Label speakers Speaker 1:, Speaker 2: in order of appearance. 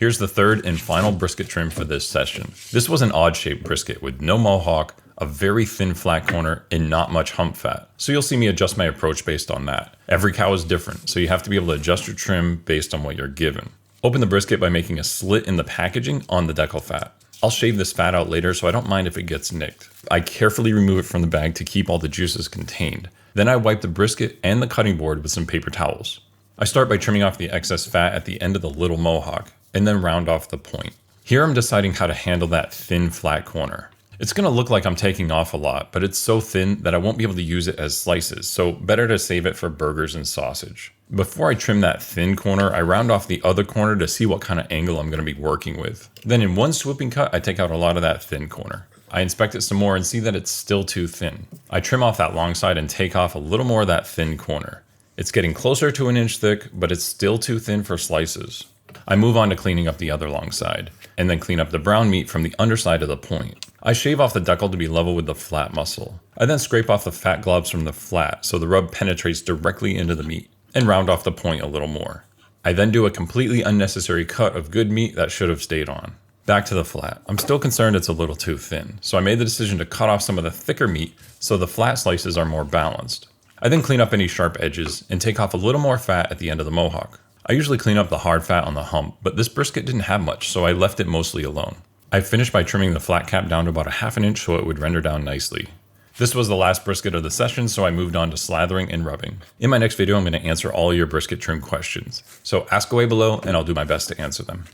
Speaker 1: Here's the third and final brisket trim for this session. This was an odd shaped brisket with no mohawk, a very thin flat corner, and not much hump fat. So you'll see me adjust my approach based on that. Every cow is different, so you have to be able to adjust your trim based on what you're given. Open the brisket by making a slit in the packaging on the deckle fat. I'll shave this fat out later, so I don't mind if it gets nicked. I carefully remove it from the bag to keep all the juices contained. Then I wipe the brisket and the cutting board with some paper towels. I start by trimming off the excess fat at the end of the little mohawk, and then round off the point. Here I'm deciding how to handle that thin flat corner. It's going to look like I'm taking off a lot, but it's so thin that I won't be able to use it as slices, so better to save it for burgers and sausage. Before I trim that thin corner, I round off the other corner to see what kind of angle I'm going to be working with. Then in one swooping cut, I take out a lot of that thin corner. I inspect it some more and see that it's still too thin. I trim off that long side and take off a little more of that thin corner. It's getting closer to an inch thick, but it's still too thin for slices. I move on to cleaning up the other long side, and then clean up the brown meat from the underside of the point. I shave off the deckle to be level with the flat muscle. I then scrape off the fat globs from the flat so the rub penetrates directly into the meat, and round off the point a little more. I then do a completely unnecessary cut of good meat that should have stayed on. Back to the flat. I'm still concerned it's a little too thin, so I made the decision to cut off some of the thicker meat so the flat slices are more balanced. I then clean up any sharp edges and take off a little more fat at the end of the mohawk. I usually clean up the hard fat on the hump, but this brisket didn't have much, so I left it mostly alone. I finished by trimming the flat cap down to about 1/2 inch so it would render down nicely. This was the last brisket of the session, so I moved on to slathering and rubbing. In my next video, I'm going to answer all your brisket trim questions. So ask away below and I'll do my best to answer them.